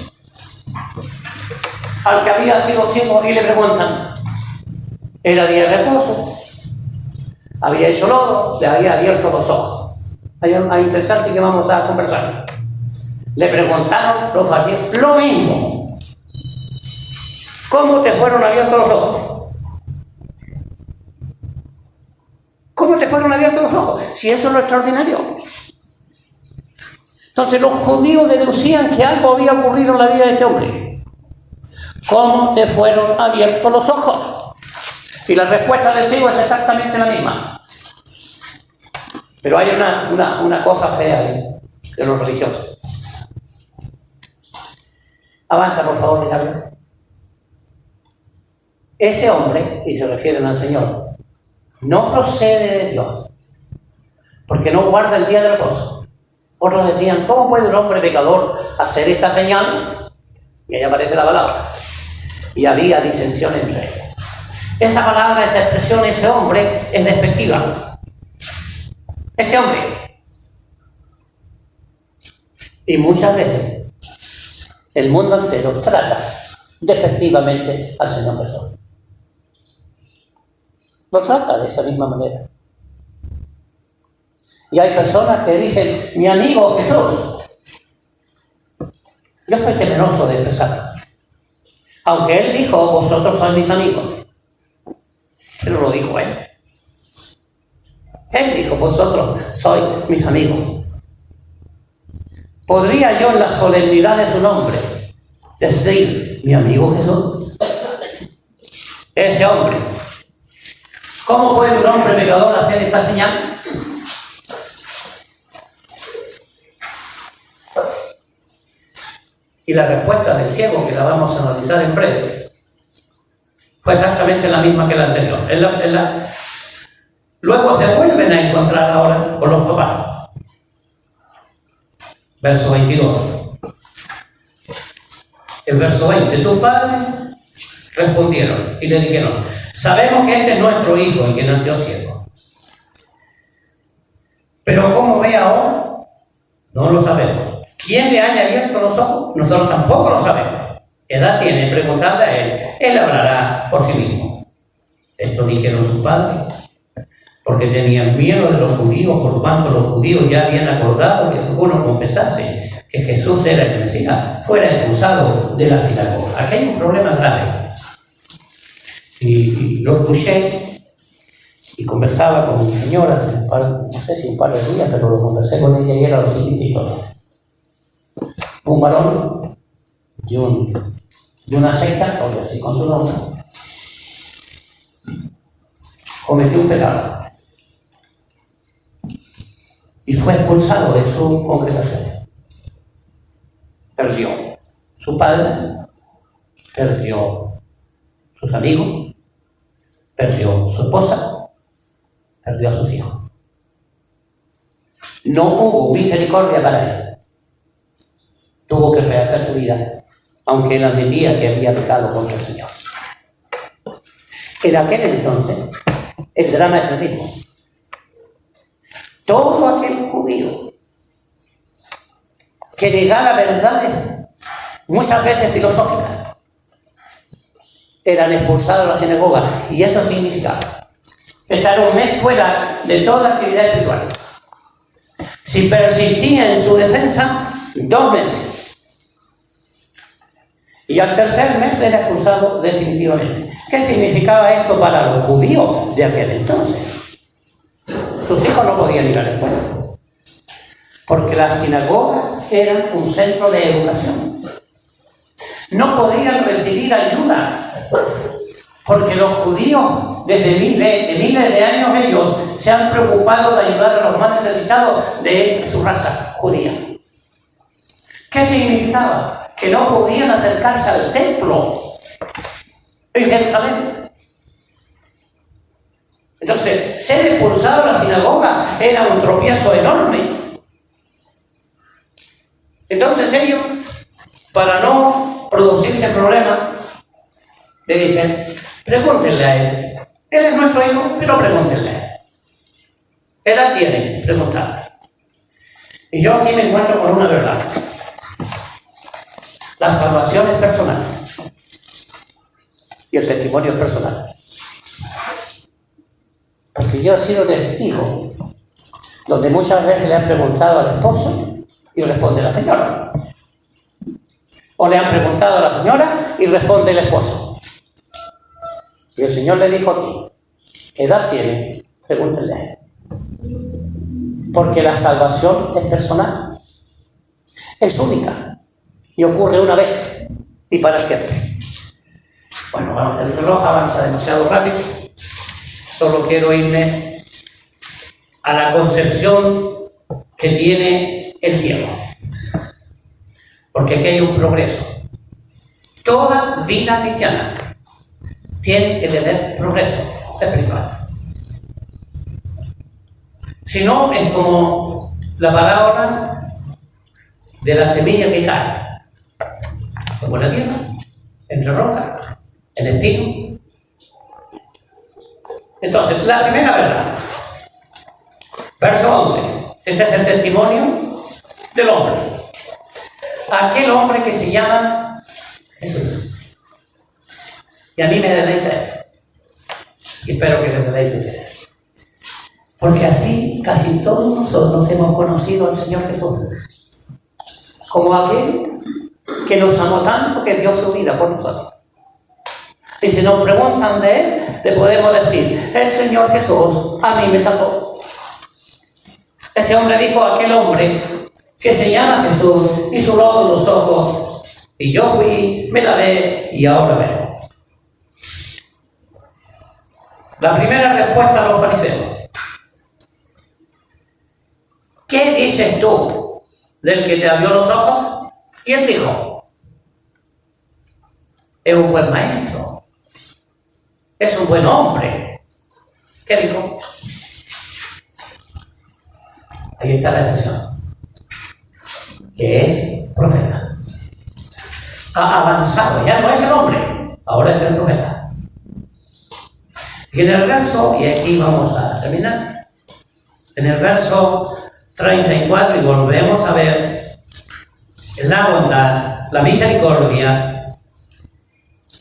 al que había sido ciego y le preguntan. Era día de reposo, había hecho lodo, le había abierto los ojos. Hay interesante que vamos a conversar. Le preguntaron los fariseos lo mismo. ¿Cómo te fueron abiertos los ojos? ¿Cómo te fueron abiertos los ojos? Si eso es lo extraordinario. Entonces los judíos deducían que algo había ocurrido en la vida de este hombre. ¿Cómo te fueron abiertos los ojos? Y la respuesta del ciego es exactamente la misma. Pero hay una cosa fea ahí, de los religiosos. Avanza, por favor, Ricardo. Ese hombre, y se refieren al Señor, no procede de Dios, porque no guarda el día de reposo. Otros decían, ¿cómo puede un hombre pecador hacer estas señales? Y ahí aparece la palabra. Y había disensión entre ellos. Esa palabra, esa expresión, ese hombre, es despectiva. Este hombre. Y muchas veces el mundo entero trata despectivamente al Señor Jesús. Lo trata de esa misma manera. Y hay personas que dicen, mi amigo Jesús. Yo soy temeroso de expresarlo. Aunque él dijo, vosotros sois mis amigos. Pero lo dijo él. Él dijo, vosotros sois mis amigos. ¿Podría yo en la solemnidad de su nombre decir, mi amigo Jesús? Ese hombre. ¿Cómo puede un hombre pecador hacer esta señal? Y la respuesta del ciego, que la vamos a analizar en breve, fue exactamente la misma que la anterior. Luego se vuelven a encontrar ahora con los papás. Verso 22. El verso 20. Sus padres respondieron y le dijeron, sabemos que este es nuestro hijo y que nació ciego. Pero ¿cómo ve ahora? No lo sabemos. ¿Quién le haya abierto los ojos? Nosotros tampoco lo sabemos. ¿Qué edad tiene? Preguntadle a él. Él hablará por sí mismo. Esto dijeron sus padres, porque tenían miedo de los judíos, por cuanto los judíos ya habían acordado que alguno confesase que Jesús era el Mesías, fuera expulsado de la sinagoga. Aquí hay un problema grave. Y lo escuché y conversaba con mi señora hace no sé si un par de días, pero lo conversé con ella y era lo siguiente historia. Un varón de una secta, porque así con su nombre, cometió un pecado y fue expulsado de su congregación. Perdió su padre, perdió sus amigos, perdió su esposa, perdió a sus hijos. No hubo misericordia para él. Tuvo que rehacer su vida, aunque él admitía que había pecado contra el Señor. En aquel entonces, el drama es el mismo. Todo aquel judío que negaba verdades, muchas veces filosóficas, eran expulsados de la sinagoga, y eso significaba estar un mes fuera de toda actividad espiritual. Si persistía en su defensa, 2 meses. Y al tercer mes era expulsado definitivamente. ¿Qué significaba esto para los judíos de aquel entonces? Sus hijos no podían ir a la escuela, porque las sinagogas eran un centro de educación. No podían recibir ayuda, porque los judíos desde miles de años ellos se han preocupado de ayudar a los más necesitados de su raza judía. ¿Qué significaba? Que no podían acercarse al templo en Jerusalén. Entonces, ser expulsado de la sinagoga era un tropiezo enorme. Entonces ellos, para no producirse problemas, le dicen, pregúntenle a él. Él es nuestro hijo, pero pregúntenle a él. ¿Qué edad tiene? Preguntarle. Y yo aquí me encuentro con una verdad. La salvación es personal. Y el testimonio es personal. Porque yo he sido testigo, donde muchas veces le han preguntado al esposo y responde la señora. O le han preguntado a la señora y responde el esposo. Y el Señor le dijo aquí, ¿qué edad tiene? Pregúntenle a él. Porque la salvación es personal. Es única. Y ocurre una vez y para siempre. Bueno, vamos, el reloj avanza demasiado rápido. Solo quiero irme a la concepción que tiene el cielo. Porque aquí hay un progreso. Toda vida cristiana tiene que tener progreso espiritual. Si no, es como la parábola de la semilla que cae en buena tierra, entre rocas, en espino. Entonces, la primera verdad, verso 11, este es el testimonio del hombre. Aquel hombre que se llama Jesús. Y a mí me deleita. Y espero que se deleite ustedes. Porque así casi todos nosotros hemos conocido al Señor Jesús. Como aquel que nos amó tanto que dio su vida por nosotros. Y si nos preguntan de Él, le podemos decir, el Señor Jesús a mí me salvó. Este hombre dijo a aquel hombre que se llama Jesús y su lodo en los ojos. Y yo fui, me lavé y ahora veo. La primera respuesta a los fariseos. ¿Qué dices tú del que te abrió los ojos? Y él dijo, es un buen maestro, es un buen hombre. ¿Qué dijo? Ahí está la expresión, que es profeta. Ha avanzado, ya no es el hombre, ahora es el profeta. Y en el verso, y aquí vamos a terminar, en el verso 34, y volvemos a ver la bondad, la misericordia,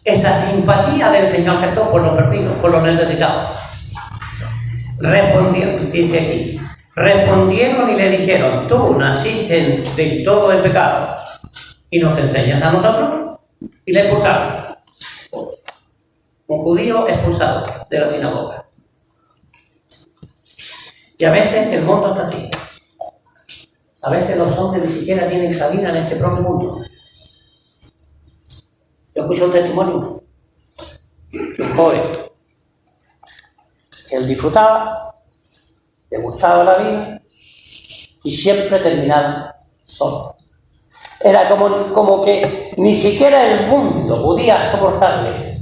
esa simpatía del Señor Jesús por los perdidos, por los necesitados. Respondieron, dice aquí, respondieron y le dijeron, tú naciste de todo el pecado y nos enseñas a nosotros. Y le expulsaron. Un judío expulsado de la sinagoga. Y a veces el mundo está así. A veces los hombres ni siquiera tienen cabida en este propio mundo. Yo escuché un testimonio de un joven que él disfrutaba, le gustaba la vida y siempre terminaba solo. Era como que ni siquiera el mundo podía soportarle.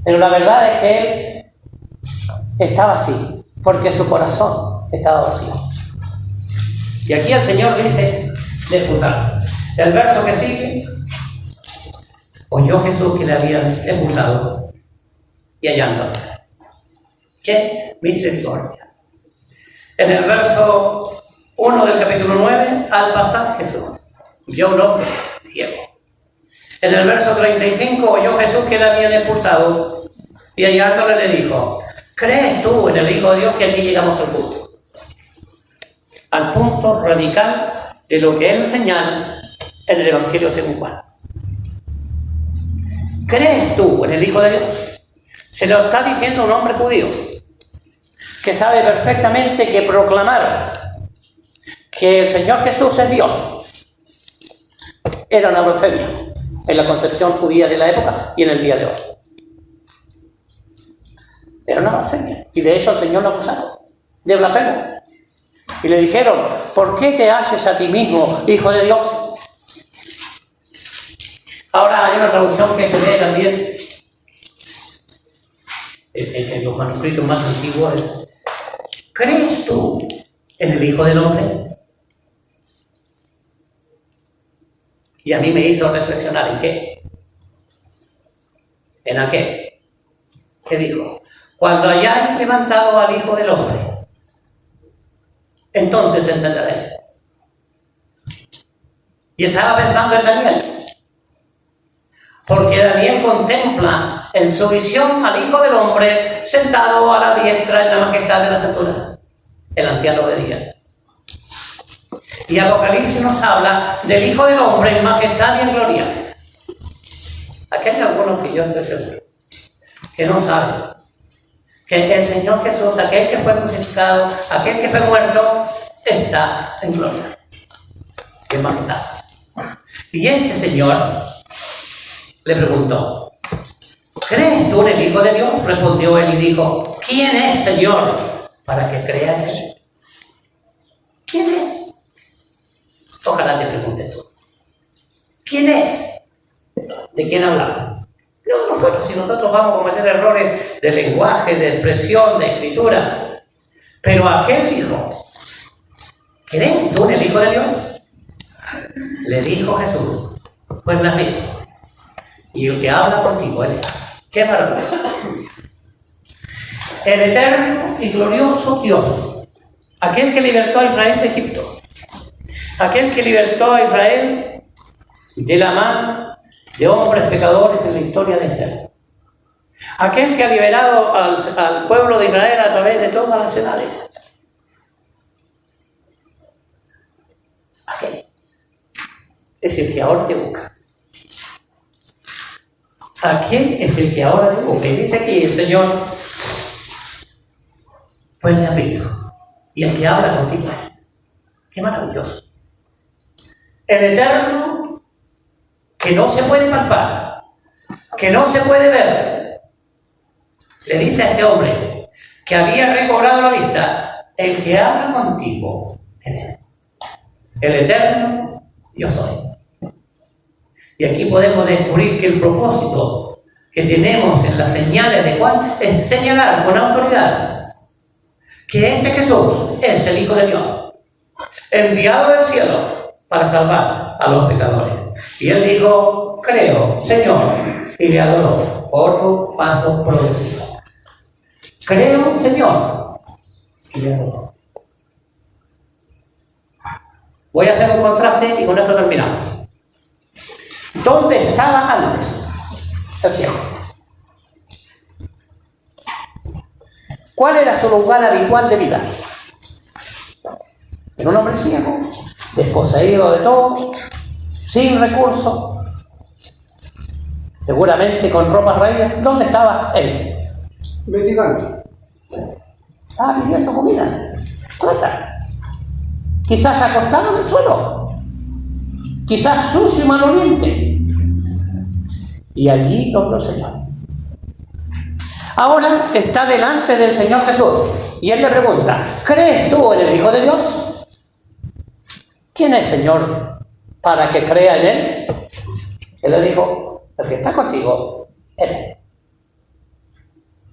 Pero la verdad es que él estaba así, porque su corazón estaba vacío. Y aquí el Señor dice de expulsar. El verso que sigue, oyó Jesús que le habían expulsado y hallándolo. ¡Qué misericordia! En el verso 1 del capítulo 9, al pasar Jesús, vio un hombre ciego. En el verso 35, oyó Jesús que le habían expulsado y hallándole le dijo, ¿crees tú en el Hijo de Dios? Y aquí llegamos al punto radical de lo que él señala en el Evangelio según Juan. ¿Crees tú en el Hijo de Dios? Se lo está diciendo un hombre judío que sabe perfectamente que proclamar que el Señor Jesús es Dios era una blasfemia en la concepción judía de la época y en el día de hoy. Era una blasfemia. Y de hecho el Señor lo acusaron de blasfemia. Y le dijeron, ¿por qué te haces a ti mismo Hijo de Dios? Ahora hay una traducción que se lee también en los manuscritos más antiguos. ¿Crees tú en el Hijo del Hombre? Y a mí me hizo reflexionar en qué. ¿En aquel? ¿Qué dijo? Cuando hayáis levantado al Hijo del Hombre, entonces entenderéis. Y estaba pensando en Daniel. Porque Daniel contempla en su visión al Hijo del Hombre sentado a la diestra en la majestad de las alturas, el anciano de día. Y Apocalipsis nos habla del Hijo del Hombre en majestad y en gloria. Aquí hay algunos que yo estoy seguro que no saben que el Señor Jesús, aquel que fue crucificado, aquel que fue muerto, está en gloria, en majestad. Y este Señor le preguntó: ¿crees tú en el Hijo de Dios? Respondió él y dijo: ¿quién es, Señor, para que crea en él? ¿Quién es? Ojalá te preguntes tú. ¿Quién es? ¿De quién hablamos? No de nosotros, si nosotros vamos a cometer errores de lenguaje, de expresión, de escritura. Pero aquel dijo: ¿crees tú en el Hijo de Dios? Le dijo Jesús: pues me has visto. Y el que habla contigo, él es. ¡Qué maravilla! El eterno y glorioso Dios, aquel que libertó a Israel de Egipto, aquel que libertó a Israel de la mano de hombres pecadores en la historia de Israel, aquel que ha liberado al pueblo de Israel a través de todas las edades, aquel es el que ahora te busca. Aquel es el que ahora te busca. Y dice aquí el Señor: pues me has visto. Y el que habla contigo. ¡Qué maravilloso! El eterno, que no se puede palpar, que no se puede ver, le dice a este hombre que había recobrado la vista: el que habla contigo eres. El eterno, yo soy. Y aquí podemos descubrir que el propósito que tenemos en las señales de Juan es señalar con autoridad que este Jesús es el Hijo de Dios, enviado del cielo para salvar a los pecadores. Y él dijo: creo, Señor, y le adoró. Otro paso progresivo. Creo, Señor, y le adoró. Voy a hacer un contraste y con esto terminamos. ¿Dónde estaba antes el ciego? ¿Cuál era su lugar habitual de vida? Era un hombre ciego, desposeído de todo, sin recursos, seguramente con ropas raídas. ¿Dónde estaba él? Mendigando. Estaba pidiendo comida, fruta. Quizás acostado en el suelo, quizás sucio y maloliente. Y allí lo vio el Señor. Ahora está delante del Señor Jesús y él le pregunta: ¿crees tú en el Hijo de Dios? ¿Quién es, Señor, para que crea en él? Él le dijo: el que está contigo, él.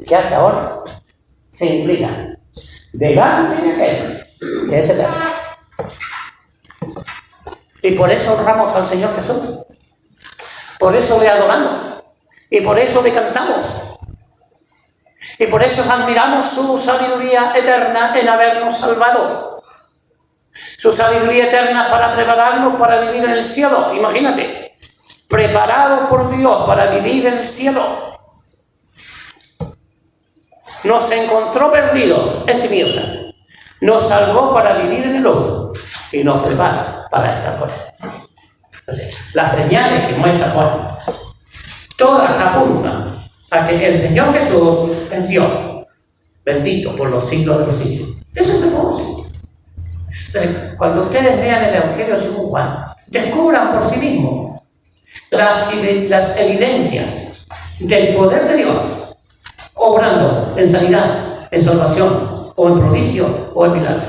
¿Qué hace ahora? Se inclina delante de aquel que es eterno. Y por eso honramos al Señor Jesús. Por eso le adoramos. Y por eso le cantamos. Y por eso admiramos su sabiduría eterna en habernos salvado. Su sabiduría eterna para prepararnos para vivir en el cielo. Imagínate, preparado por Dios para vivir en el cielo. Nos encontró perdidos en tinieblas. Nos salvó para vivir en el luz. Y nos prepara para esta cosa. Entonces, las señales que muestra Juan, todas apuntan a que el Señor Jesús es Dios, bendito por los siglos de los siglos. Eso es el propósito. Entonces, cuando ustedes lean el Evangelio según Juan, descubran por sí mismos las evidencias del poder de Dios obrando en sanidad, en salvación, o en prodigio, o en milagro.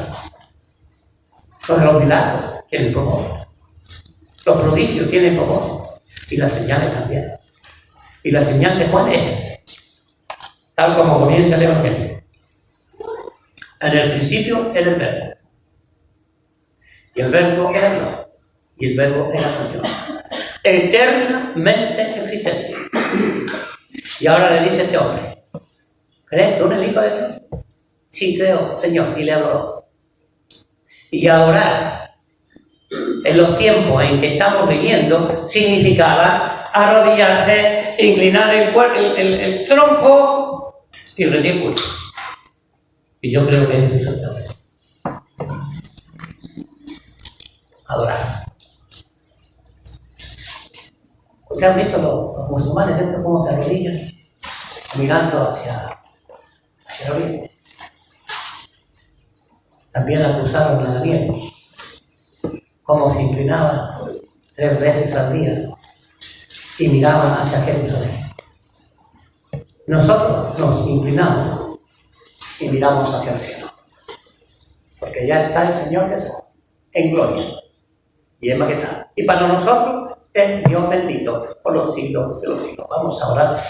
Los milagros tienen propósito. Los prodigios tienen propósito. Y las señales también. Y la señal de Juan es, tal como comienza el Evangelio: en el principio era el Verbo. Y el Verbo era Dios. Y el Verbo era con Dios. Eternamente existente. Y ahora le dice este hombre: ¿crees tú en el Hijo de Dios? Sí, creo, Señor. Y le adoró. Y adorar en los tiempos en que estamos viviendo significaba arrodillarse, inclinar el tronco y rendir culto. Y yo creo que es exactamente adorar. ¿Ustedes han visto los musulmanes estos cómo se arrodillan? Mirando hacia el oriente. También acusaron a Daniel, cómo se inclinaban 3 veces al día y miraban hacia Jerusalén. Nosotros nos inclinamos y miramos hacia el cielo, porque ya está el Señor Jesús en gloria y en majestad. Y para nosotros es Dios bendito por los siglos de los siglos. Vamos a orar.